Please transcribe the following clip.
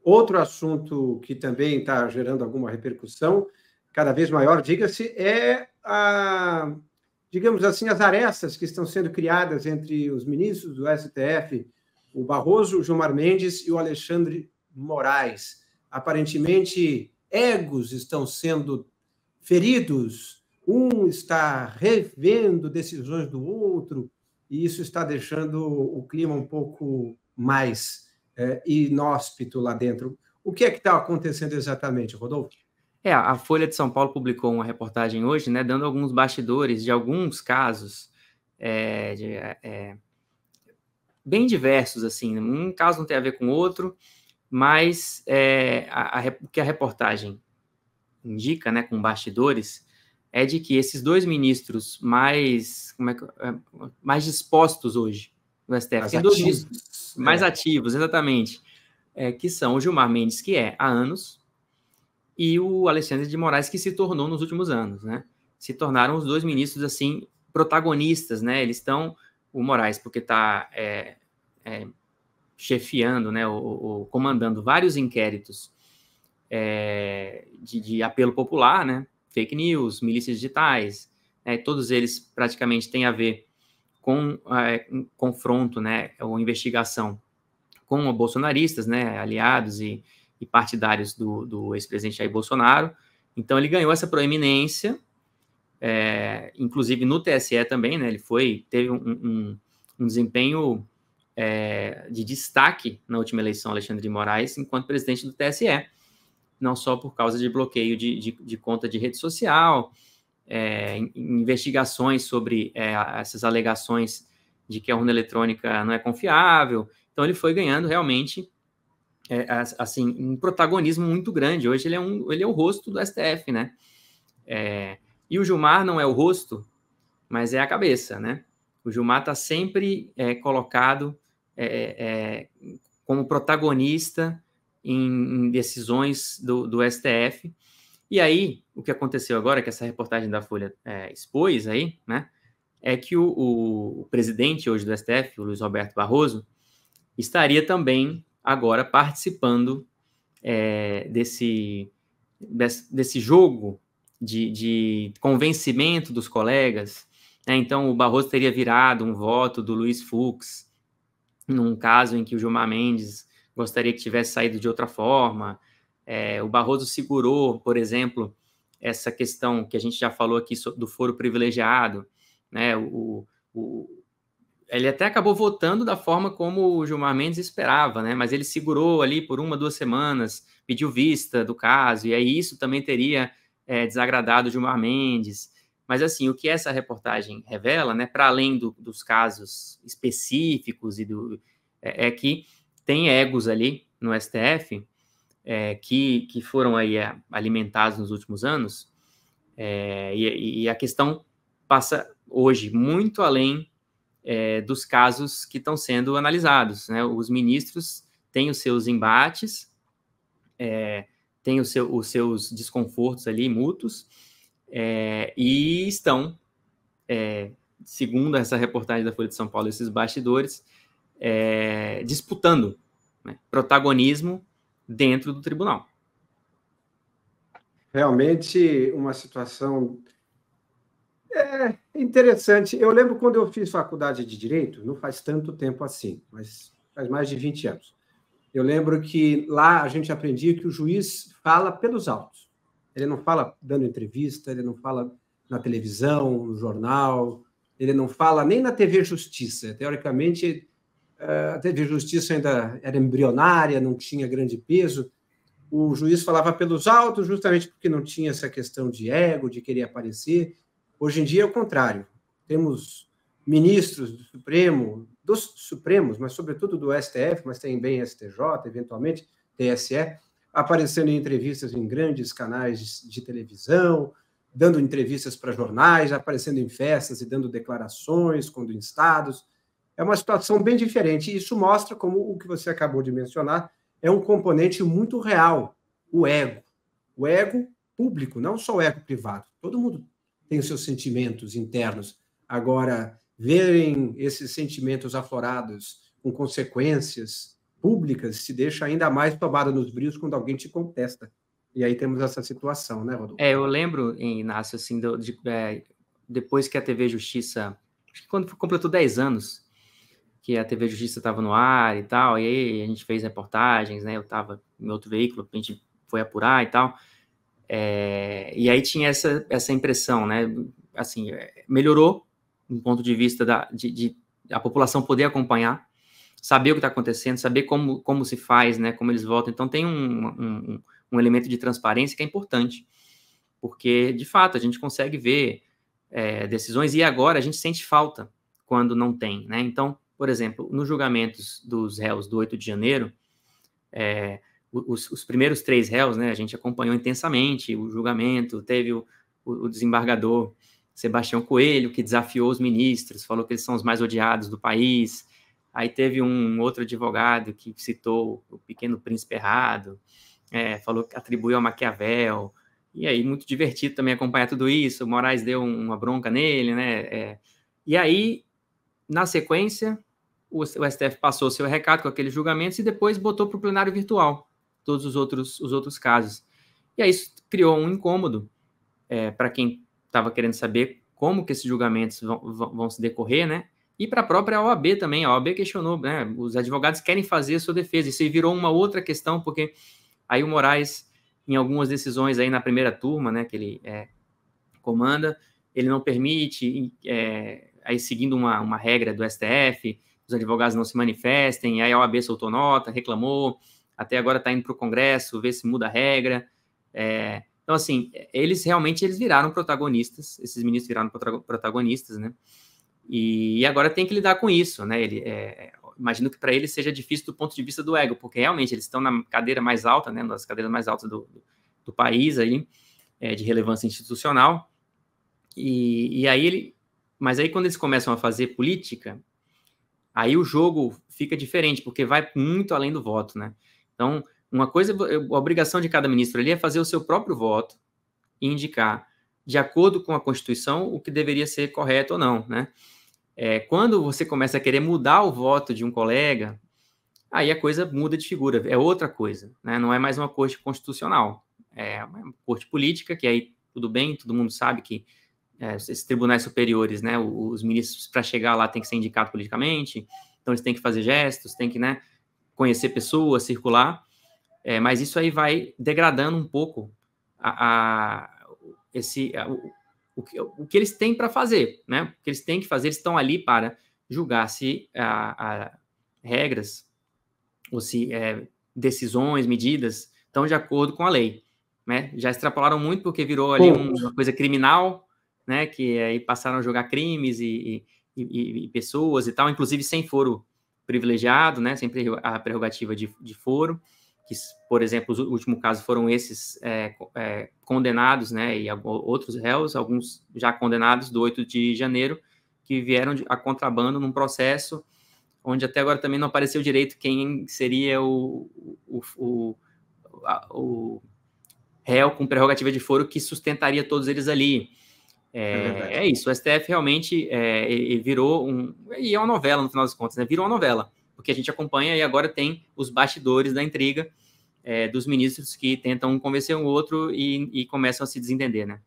Outro assunto que também está gerando alguma repercussão, cada vez maior, diga-se, digamos assim, as arestas que estão sendo criadas entre os ministros do STF, o Barroso, o Gilmar Mendes e o Alexandre Moraes. Aparentemente, egos estão sendo feridos, um está revendo decisões do outro, e isso está deixando o clima um pouco mais inóspito lá dentro. O que é que está acontecendo exatamente, Rodolfo? A Folha de São Paulo publicou uma reportagem hoje, né, dando alguns bastidores de alguns casos bem diversos, assim. Um caso não tem a ver com o outro, mas o que a reportagem indica, né, com bastidores, é de que esses dois ministros mais dispostos hoje no STF, tem dois ministros mais ativos, exatamente, que são o Gilmar Mendes, que há anos, e o Alexandre de Moraes, que se tornou nos últimos anos, né? Se tornaram os dois ministros, assim, protagonistas, né? Eles estão, o Moraes, porque está chefiando, né, comandando vários inquéritos de apelo popular, né? Fake news, milícias digitais, todos eles praticamente têm a ver com um confronto, né, ou investigação com bolsonaristas, né, aliados e partidários do ex-presidente Jair Bolsonaro. Então, ele ganhou essa proeminência, inclusive no TSE também, né, ele teve um desempenho de destaque na última eleição, Alexandre de Moraes, enquanto presidente do TSE, não só por causa de bloqueio de conta de rede social, investigações sobre essas alegações de que a urna eletrônica não é confiável. Então, ele foi ganhando realmente assim, um protagonismo muito grande. Hoje ele é o rosto do STF, né? E o Gilmar não é o rosto, mas é a cabeça, né? O Gilmar está sempre colocado como protagonista em decisões do STF. E aí, o que aconteceu agora, que essa reportagem da Folha expôs aí, né? É que o presidente hoje do STF, o Luiz Roberto Barroso, estaria também agora participando desse jogo de convencimento dos colegas, né? Então, o Barroso teria virado um voto do Luiz Fux, num caso em que o Gilmar Mendes gostaria que tivesse saído de outra forma. O Barroso segurou, por exemplo, essa questão que a gente já falou aqui do foro privilegiado, né? Ele até acabou votando da forma como o Gilmar Mendes esperava, né? Mas ele segurou ali por 1, 2 semanas, pediu vista do caso, e aí isso também teria desagradado o Gilmar Mendes. Mas, assim, o que essa reportagem revela, né, para além dos casos específicos, é que tem egos ali no STF que foram aí alimentados nos últimos anos, e a questão passa hoje muito além dos casos que estão sendo analisados, né? Os ministros têm os seus embates, têm os seus desconfortos ali mútuos, e estão, segundo essa reportagem da Folha de São Paulo, esses bastidores, disputando, né, protagonismo dentro do tribunal. Realmente uma situação interessante. Eu lembro quando eu fiz faculdade de Direito, não faz tanto tempo assim, mas faz mais de 20 anos. Eu lembro que lá a gente aprendia que o juiz fala pelos autos. Ele não fala dando entrevista, ele não fala na televisão, no jornal, ele não fala nem na TV Justiça. Teoricamente, a TV Justiça ainda era embrionária, não tinha grande peso. O juiz falava pelos autos justamente porque não tinha essa questão de ego, de querer aparecer. Hoje em dia é o contrário. Temos ministros do Supremo, dos Supremos, mas sobretudo do STF, mas também STJ, eventualmente TSE, aparecendo em entrevistas em grandes canais de televisão, dando entrevistas para jornais, aparecendo em festas e dando declarações quando instados. É uma situação bem diferente. E isso mostra como o que você acabou de mencionar é um componente muito real, o ego. O ego público, não só o ego privado. Todo mundo tem os seus sentimentos internos. Agora, verem esses sentimentos aflorados com consequências públicas se deixa ainda mais tomada nos brios quando alguém te contesta. E aí temos essa situação, né, Rodolfo? Eu lembro, Inácio, assim, depois que a TV Justiça, acho que quando completou 10 anos, que a TV Justiça estava no ar e tal, e aí a gente fez reportagens, né, eu estava em outro veículo, a gente foi apurar e tal, e aí tinha essa impressão, né, assim, melhorou do ponto de vista de a população poder acompanhar, saber o que está acontecendo, saber como se faz, né, como eles votam. Então tem um elemento de transparência que é importante, porque, de fato, a gente consegue ver decisões, e agora a gente sente falta quando não tem, né? Então, por exemplo, nos julgamentos dos réus do 8 de janeiro, os primeiros 3 réus, né, a gente acompanhou intensamente o julgamento, teve o desembargador Sebastião Coelho, que desafiou os ministros, falou que eles são os mais odiados do país. Aí teve um outro advogado que citou o Pequeno Príncipe errado, falou que atribuiu a Maquiavel, e aí muito divertido também acompanhar tudo isso. O Moraes deu uma bronca nele, né? E aí, na sequência, o STF passou seu recado com aqueles julgamentos e depois botou para o plenário virtual todos os outros casos. E aí isso criou um incômodo para quem estava querendo saber como que esses julgamentos vão se decorrer, né? E para a própria OAB também. A OAB questionou, né? Os advogados querem fazer a sua defesa. Isso aí virou uma outra questão, porque aí o Moraes, em algumas decisões aí na primeira turma, né, que ele comanda, ele não permite, aí seguindo uma regra do STF, os advogados não se manifestem, aí a OAB soltou nota, reclamou, até agora está indo para o Congresso, ver se muda a regra. Então, assim, eles viraram protagonistas, esses ministros viraram protagonistas, né? E agora tem que lidar com isso, né? Imagino que para eles seja difícil do ponto de vista do ego, porque realmente eles estão na cadeira mais alta, né? Nas cadeiras mais altas do país aí, de relevância institucional. Mas aí quando eles começam a fazer política, aí o jogo fica diferente, porque vai muito além do voto, né? Então, uma coisa, a obrigação de cada ministro ali é fazer o seu próprio voto e indicar, de acordo com a Constituição, o que deveria ser correto ou não, né? Quando você começa a querer mudar o voto de um colega, aí a coisa muda de figura, é outra coisa, né? Não é mais uma corte constitucional, é uma corte política, que aí tudo bem, todo mundo sabe que esses tribunais superiores, né, os ministros, para chegar lá, tem que ser indicado politicamente, então eles têm que fazer gestos, têm que, né, conhecer pessoas, circular, mas isso aí vai degradando um pouco o que eles têm para fazer, né? O que eles têm que fazer, eles estão ali para julgar se regras ou se decisões, medidas estão de acordo com a lei, né? Já extrapolaram muito porque virou ali uma coisa criminal, né? Que aí passaram a julgar crimes e pessoas e tal, inclusive sem foro privilegiado, né? Sem a prerrogativa de foro, que, por exemplo, o último caso foram esses condenados, né, e outros réus, alguns já condenados do 8 de janeiro, que vieram a contrabando num processo onde até agora também não apareceu direito quem seria o réu com prerrogativa de foro que sustentaria todos eles ali. É isso, o STF realmente virou e é uma novela, no final das contas, né? Virou uma novela, porque a gente acompanha e agora tem os bastidores da intriga dos ministros que tentam convencer um outro e começam a se desentender, né?